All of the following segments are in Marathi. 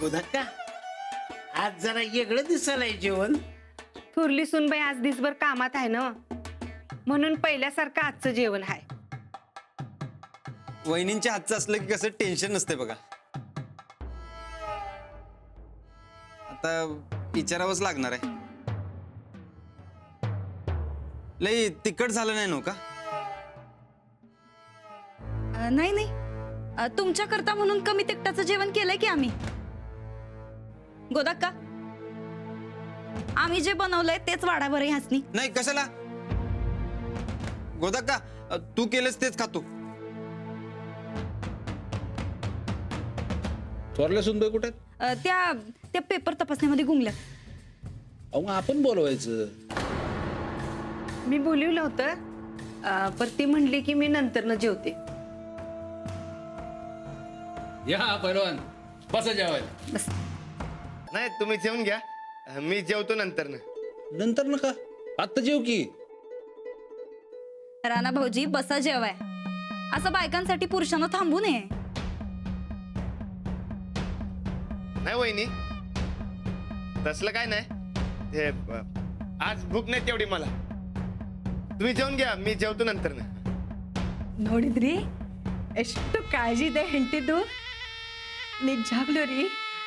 गोदक्का आज जरा वेगळं दिसायलंय जेवण. थोरली सुनबाई आज दिसभर कामात आहे ना, म्हणून पहिल्यासारखं आजचं जेवण आहे. वहिनींच्या हातचं असलं की कसं टेन्शन नसते बघा. आता विचारावंच लागणार आहे. लई तिखट झालं नाही नो का? नाही नाही, तुमच्या करता म्हणून कमी तिखटाचं जेवण केलंय की आम्ही. गोदाक्का, आम्ही जे बनवलंय तेच वाढा बरं ह्यासनी. नाही कशाला? गोदाक्का तू केलंस तेच खातो. थोरल्या सुनबाई कुठे आहेत? त्या पेपर तपासण्यामध्ये गुंगल्या. अहो आपण बोलवायचं. मी बोलवलं होतं, पण ती म्हणली की मी नंतर जेवते. या पहिलवान बसा जेवायला. बस. नाही तुम्ही जेवून घ्या, मी जेवतो नंतर. नंतर नका, आत्ता जेव की. राणा भाऊजी बसा जेवाय. असं बायकांसाठी पुरुषांना थांबू नये. नाही वहिनी, तसलं काय नाही. हे आज भूक नाही तेवढी मला. तुम्ही जेवून घ्या, मी जेवतो नंतर. ನೋಡಿದ್ರಿ ಎಷ್ಟು ಕಾಳಜಿ ಇದೆ ಹೆಂಡತಿದ್ದು. ನಿಜಾಗ್ಲೂ ರೀ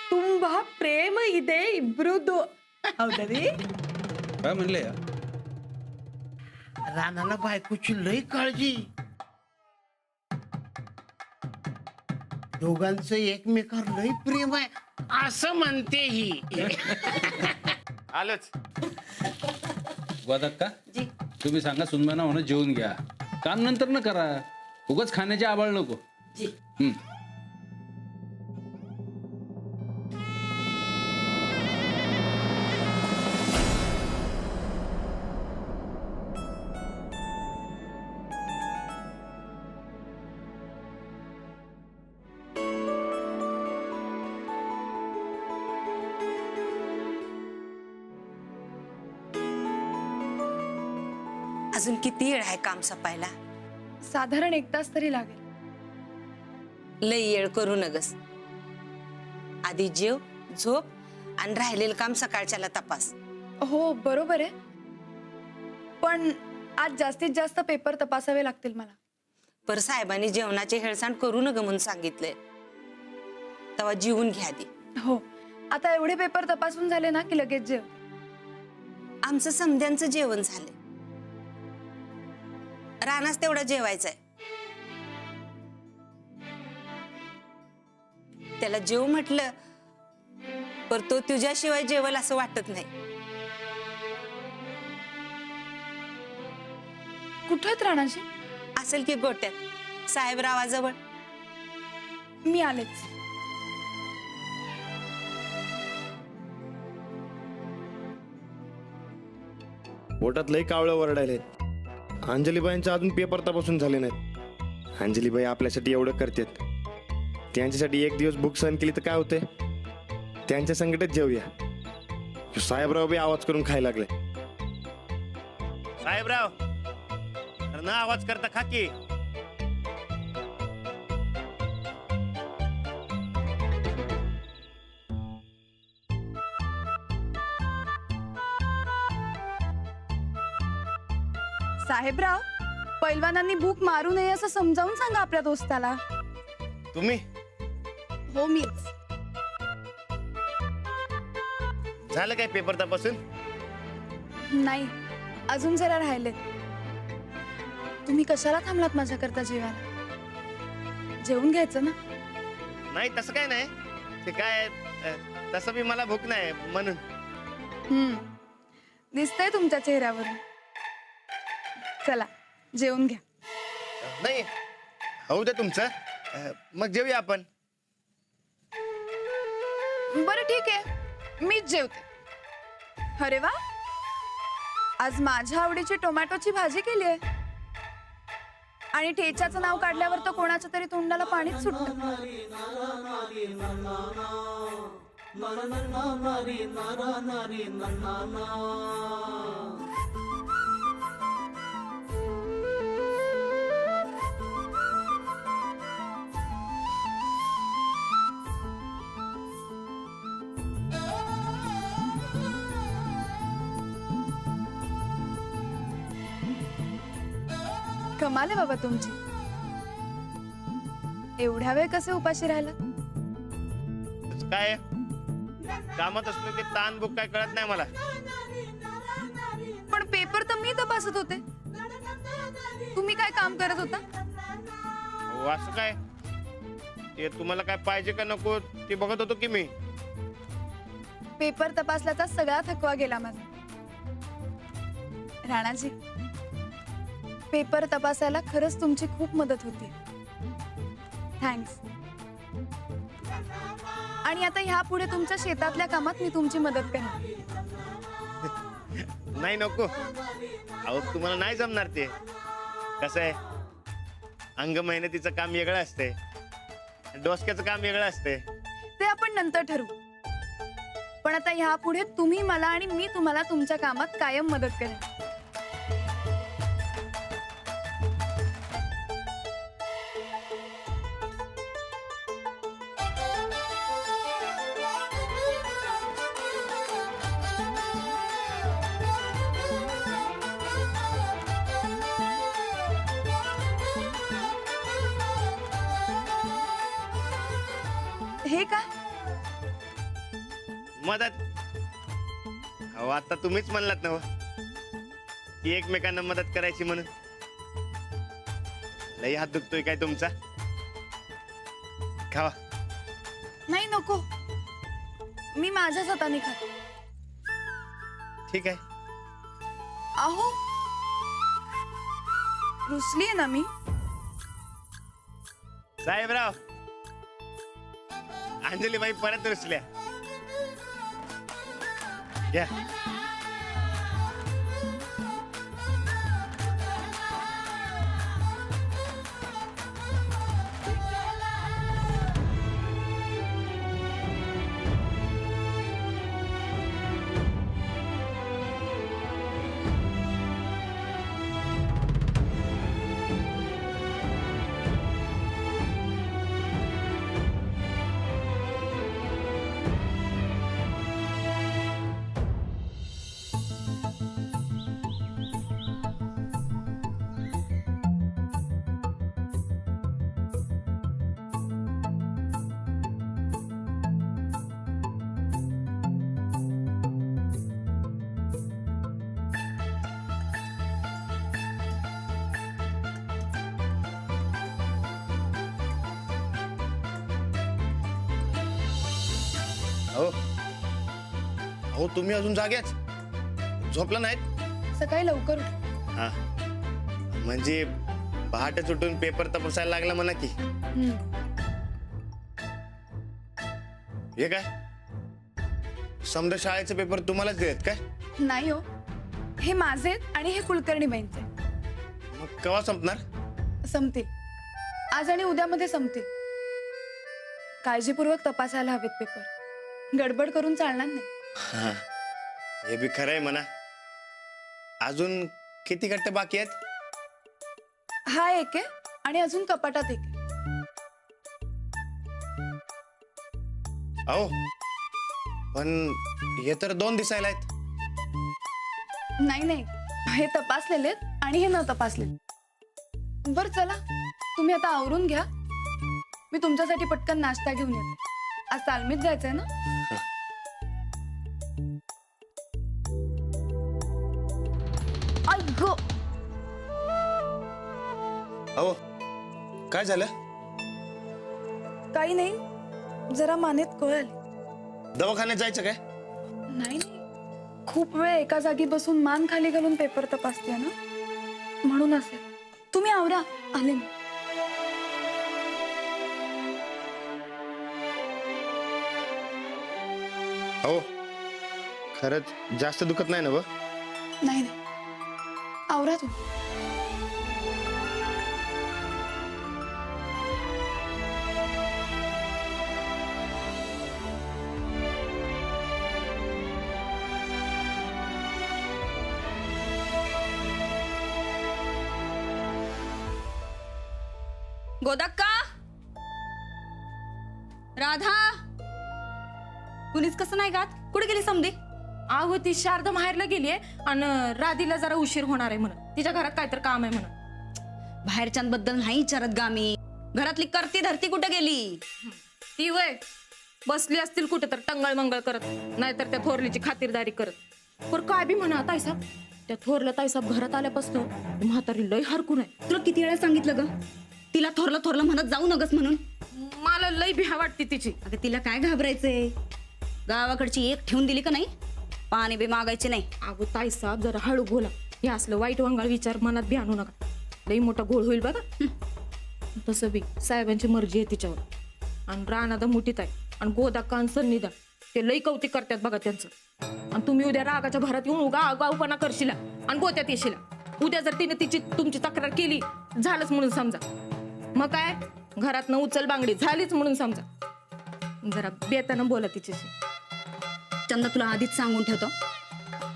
ತುಂಬಾ ಪ್ರೇಮ ಇದೆ ಇಬ್ರದ್ದು. ಹೌದಾ ರೀ? काय म्हणले या? रानाला बायकोची लई काळजी. दोघांचं एकमेकावर लई प्रेम आहे असं म्हणते ही. आलोच. गोदाक्का जी. तुम्ही सांगा सुनबाईंना म्हणून जेवून घ्या. काम नंतर न करा, उगाच खाण्याची आबाळ नको. हम्म. अजून किती वेळ आहे काम सपायला? साधारण 1 तास तरी लागेल. लई येळ करू नगस. आधी जेव, झोप आणि राहिलेलं काम सकाळच्याला तपास. हो बरोबर आहे, पण आज जास्तीत जास्त पेपर तपासावे लागतील मला. पर साहेबांनी जेवणाची हेळसांड करू नग म्हणून सांगितलंय. तेव्हा जीवन घ्या आधी. हो, आता एवढे पेपर तपासून झाले ना की लगेच जेव. आमचं समध्यांचं जेवण झालंय. रानास तेवढं जेवायचंय. त्याला जेव म्हटलं पर तो तुझ्याशिवाय जेवल असं वाटत नाही. कुठे आहेत राणाजी? असेल की गोट्यात साहेबरावाजवळ. मी आलेच. पोटात लई कावळं वरडायलेत. अंजलीबाईंचे अजून पेपर तपासून झाले नाहीत. अंजलीबाई आपल्यासाठी एवढं करतात, त्यांच्यासाठी एक दिवस भूक सहन केली तर काय होते. त्यांच्या संकटात जेवूया. साहेबराव बी आवाज करून खायला लागले. साहेबराव न आवाज करता खाकी. साहेबराव, पैलवानांनी भूक मारू नये असं समजावून सांगा आपल्या दोस्ताला. तुम्ही हो मीच. झालं काय पेपर तपासून? नाही, अजून जरा राहिले. तुम्ही कशाला थांबलात माझ्याकरता जेवायला? जेवून घ्यायचं ना. नाही तसं काय नाही. ते काय तसं बी मला भूक नाही म्हणून. दिसतंय तुमच्या चेहऱ्यावरून. चला जेवून घ्या. नाही होऊ दे तुमचं, मग जेवूया आपण. बरं ठीक आहे, मीच जेवते. अरे वा, आज माझ्या आवडीची टोमॅटोची भाजी केली आहे. आणि ठेच्याचं नाव काढल्यावर तर कोणाच्या तरी तोंडाला पाणीच सुटतं. कमाल आहे बाबा तुमची. एवढ्या वेळ कसे उपाशी राहिला? त्याचं काय आहे? कामात असलो की ताण बुक काय कळत नाही मला. पण पेपर तर मी तपासत होते. तुम्ही काय काम करत होता? अहो, असं काय ते तुम्हाला काय पाहिजे का नको ते बघत होतो की मी. पेपर तपासल्याचा सगळा थकवा गेला माझा. राणाजी, पेपर तपासायला खरंच तुमची खूप मदत होती. थँक्स. आणि आता ह्या पुढे तुमच्या शेतातल्या कामात मी तुमची मदत करणार. नाही नको. अहो तुम्हाला नाही जमणार ते. कसं आहे, अंग मेहनतीचं काम वेगळं असते, डोसक्याचं काम वेगळं असते. ते आपण नंतर ठरवू. पण आता ह्या पुढे तुम्ही मला आणि मी तुम्हाला तुमच्या कामात कायम मदत करेन. हे का? मदत? अहो आता तुम्हीच म्हणलात ना हो, की एकमेकांना मदत करायची म्हणून. लई हात दुखतोय काय तुमचा? खावा. नाही नको, मी माझ्याच हाताने खाते. ठीक आहे. अहो, रुसली आहे ना मी? साहेबराव, अंजलीबाई परत रुसल्या. घ्या. हो हो, तुम्ही अजून जाग्याच झोपला नाहीत? सकाळी लवकर उठ. हा, म्हणजे पहाटे सुटून पेपर तपासायला लागला म्हणा की. हे काय, समजा शाळेचे पेपर तुम्हालाच देत काय? नाही हो, हे माझे आहेत आणि हे कुलकर्णीबाईंचे. मग केव्हा संपणार? संपतील. आज आणि उद्यामध्ये संपतील. काळजीपूर्वक तपासायला हवेत पेपर. गडबड करून चालणार नाही. हा, हे बी खरंय म्हणा. अजून किती गट्टे बाकी आहेत? हा एक आहे आणि अजून कपाटात एक आहे. अहो पण हे तर 2 दिसायला आहेत. नाही नाही, हे तपासलेले आहेत आणि हे न तपासलेले. बर चला, तुम्ही आता आवरून घ्या. मी तुमच्यासाठी पटकन नाश्ता घेऊन येते. आज तालमीत जायचंय ना? अगं, अहो काय झालं? काही नाही, जरा मानेत कळ आली. दवाखान्यात जायचं काय? नाही नाही, खूप वेळ एका जागी बसून मान खाली घालून पेपर तपासते ना, म्हणून असेल. तुम्ही आवरा, आले मी. हो, खरंच जास्त दुखत नाही ना व? नाही नाही, आवरा तू. गोदक्का, राधा, कुणीच कसं नाही गात? कुठे गेली समधी? अहो ती शारदा माहेरला गेलीये आणि राधीला जरा उशीर होणार आहे म्हणून. तिच्या घरात काहीतरी काम आहे म्हणून. बाहेरच्यांबद्दल नाही विचारत गा मी. घरातली करती धरती कुठे गेली? ती वय बसली असतील कुठे तर टंगळ मंगळ करत, नाहीतर त्या थोरलीची खातिरदारी करत. पर काय बी म्हणा ताईसाब, त्या थोरल्या ताईसाब घरात आल्यापासून म्हातारी लय हरकून आहे. तुला किती वेळा सांगितलं ग तिला थोरलं थोरलं म्हणत जाऊ नगस म्हणून? मला लय भ्या वाटते तिची. अगं तिला काय घाबरायचंय? गावाकडची एक ठेवून दिली का नाही, पाणी बी मागायचे नाही. अगो ताईसाब जरा हळू बोला, हे असलं वाईट वंगाळ विचार मनात बी आणू नका, लई मोठा गोळ होईल बघा. तसं बी साहेबांची मर्जी आहे तिच्यावर. आणि राणादा मुठीत आहे आणि गोदा कान सन्निधा, ते लई कौतिक करतात बघा त्यांचं. आणि तुम्ही उद्या रागाच्या भरात येऊन उगा आगाऊपणा करशिला आणि गोत्यात येशिला. उद्या जर तिने तुमची तक्रार केली झालंच म्हणून समजा. मग काय घरातनं उचल बांगडी झालीच म्हणून समजा. जरा बेतानं बोला तिच्याशी. चंदा तुला आधीच सांगून ठेवतो,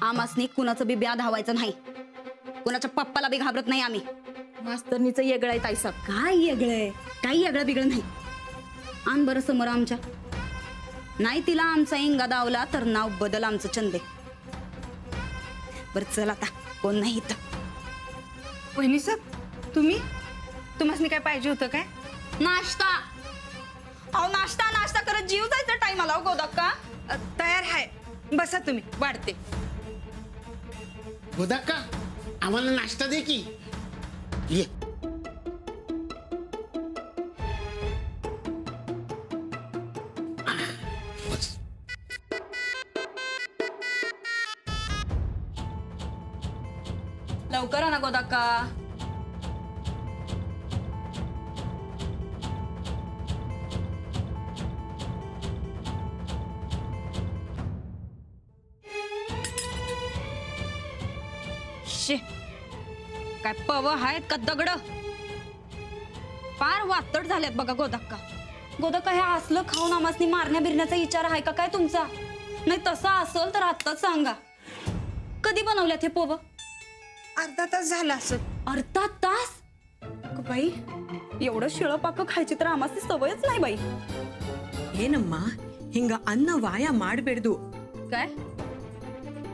आमासनी कुणाचं बी ब्या धावायचं नाही, कुणाच्या पप्पाला बी घाबरत नाही आम्ही. मास्तरनीचं येगळं आहे ताईसाब. काय वेगळंय? काही वेगळं बिगळं नाही. आण बरं समोर आमच्या. नाही तिला आमचा इंगा दावला तर नाव बदल आमचं चंदे. बरं चल आता, कोण नाही इथं. वहिनी साहेब तुम्हाला काय पाहिजे होतं काय? नाश्ता. अहो नाश्ता नाश्ता करत जीव जायचा टाइम आला गोदाक्का. तयार आहे, बसा तुम्ही वाढते. गोदाक्का आम्हाला नाश्ता दे की. ये बस. लवकर आणा गोदाक्का. शे काय पव आहेत का दगड? फार वातड झाल्यात बघा गोदाक्का. गोदाक्का हे असलं खाऊन आमासनी मारण्या बिरण्याचा विचार आहे का काय तुमचा? नाही तसा असेल तर आत्ताच सांगा. कधी बनवल्यात हे पोव? अर्धा तास झाला असं. अर्धा तास? अगं बाई एवढं शिळं पाक खायची तर आमासनी सवयच नाही बाई. ಏನಮ್ಮ ಹಿಂಗ ಅನ್ನ ವಾಯ ಮಾಡಬೇಡ್ದು. काय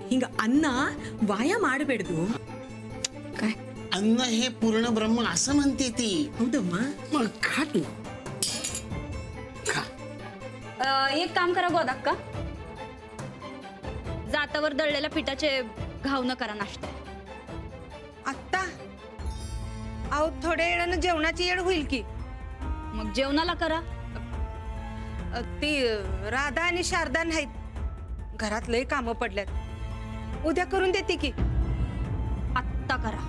ಹಿಂಗ ಅನ್ನ ವಾಯ ಮಾಡಬೇಡ್ದು. काय अन्न हे पूर्ण ब्रह्म असं म्हणते ती. ಹೌದಮ್ಮ. मग खा तू खा. एक काम करा गोदाक्का, जातावर दळलेल्या पिठाचे घावणं करा नाश्ता. आत्ता अहो थोड्या वेळानं जेवणाची येळ होईल की. मग जेवणाला करा. ती राधा आणि शारदा नाहीत, घरात लय कामं पडल्यात, उद्या करून देते की. आत्ता करा.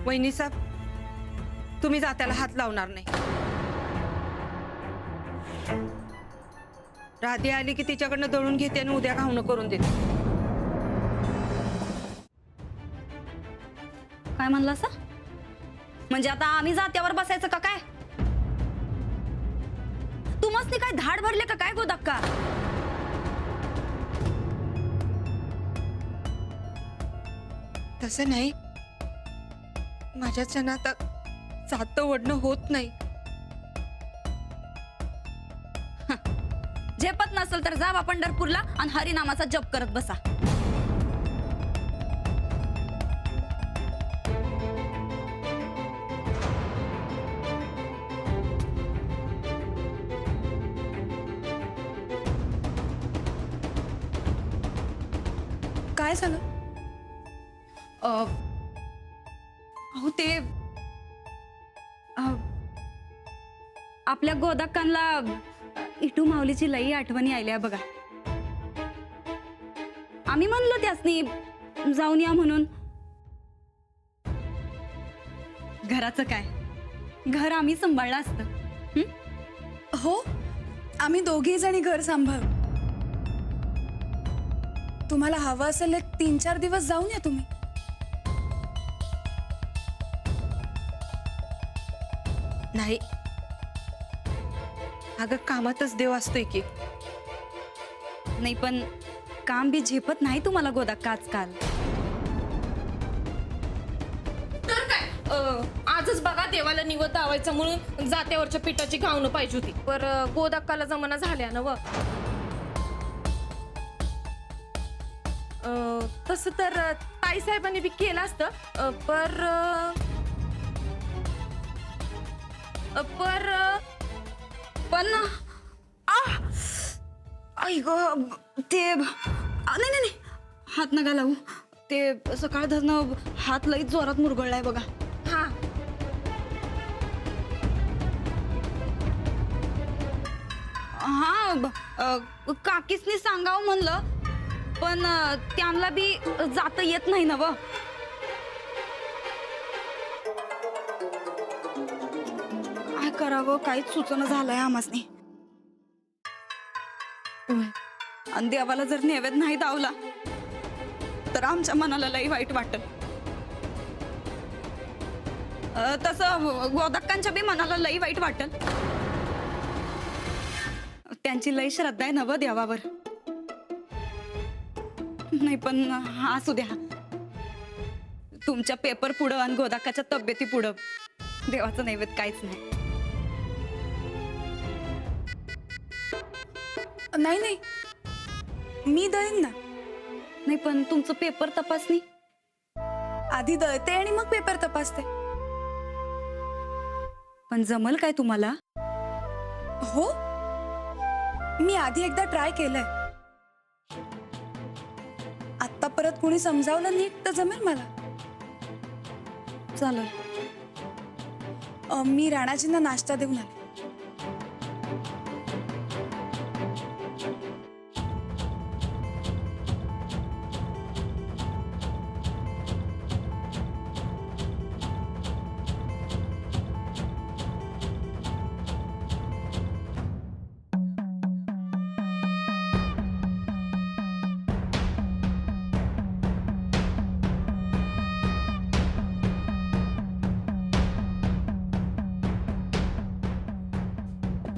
वहिनी साहेब तुम्ही जात्याला हात लावणार नाही. राधी आली की तिच्याकडनं दळून घेते आणि उद्या घावणं करून देते. काय म्हणला सा? म्हणजे आता आम्ही जात्यावर बसायचं का काय? तुम्हासनी काय धाड भरले का काय गोदाक्का? तसं नाही, माझ्या चनात जातं ओढणं होत नाही. झेपत नसेल तर जावा पंढरपूरला आणि हरिनामाचा जप करत बसा. काय झालं? अहो ते आपल्या गोदाक्कांना इटू माऊलीची लई आठवणी आल्या बघा. आम्ही म्हणलो त्यासनी जाऊन या म्हणून. घराचं काय, घर आम्ही सांभाळलं असतं. हो, आम्ही दोघी जणी घर सांभाळू. तुम्हाला हवं असेल 3-4 दिवस जाऊन या तुम्ही. नाही अगं, कामातच देव असतोय की. नाही पण काम बी झेपत नाही तुम्हाला गोदाक्का आजकाल. तर काय आजच बघा देवाला निवद दावायचा म्हणून जात्यावरच्या पिठाची घावणं पाहिजे होती. पर गोदाक्काला जमाना झाल्या ना व. तसं तर आईसाहेबांनी बी केलं असतं पण आई ग ते नाही नाही हात नका लावू. ते सकाळ धरणं हात लईच जोरात मुरगळलाय बघा. हा हा काकीसनी सांगावं म्हणलं, पण त्यांना बी जाता येत नाही ना व. काय करावं काहीच सुचना झालंय आम्हासनी. आणि देवाला जर नैवेद्य नाही दावला तर आमच्या मनाला लई वाईट वाटत. तसं गोदक्कांच्या बी मनाला लई वाईट वाटत. त्यांची लई श्रद्धा आहे ना व देवावर. नाही पण असू द्या, तुमच्या पेपर पुढं आणि गोदाकाच्या तब्येती पुढं देवाचं नैवेद्य काहीच नाही. नाही नाही, मी दळीन ना. नाही पण तुमचं पेपर तपासणी आधी दळते आणि मग पेपर तपासते. पण जमल काय तुम्हाला? हो, मी आधी एकदा ट्राय केलंय. आता परत कोणी समजावलं नीट तर जमेल मला. चालेल. मी राणाजींना नाश्ता देऊन आले.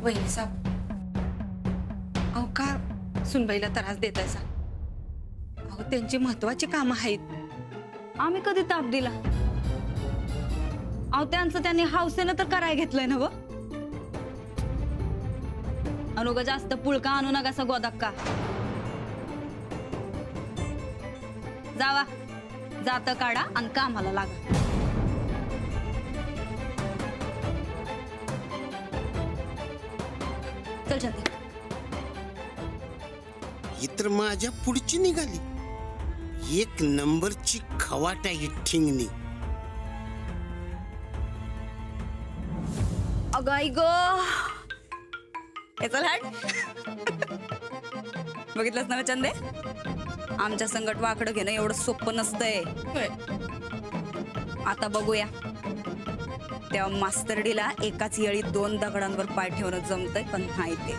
वहिनी साहेब, अहो का सुनबाईला त्रास देतायसा? अहो त्यांची महत्वाची कामं आहेत. आम्ही कधी ताप दिला? अहो त्यांचं त्यांनी हौसेनं तर कराय घेतलंय ना व. अनुग जास्त पुळका आणू नका गोदाक्का. जावा, जात काढा आणि कामाला लागा. चल चल. ही तर माझ्या पुढची निघाली. एक नंबरची खवाटा ही ठिंगणी. अगं आई ग, चल हट. बघितलंच ना चंदे, आमच्या संकट वाकडं घेणं एवढं सोपं नसतंय. आता बघूया त्या मास्तरडीला एकाच येळी 2 दगडांवर पाय ठेवणं जमतंय पण नाही ते.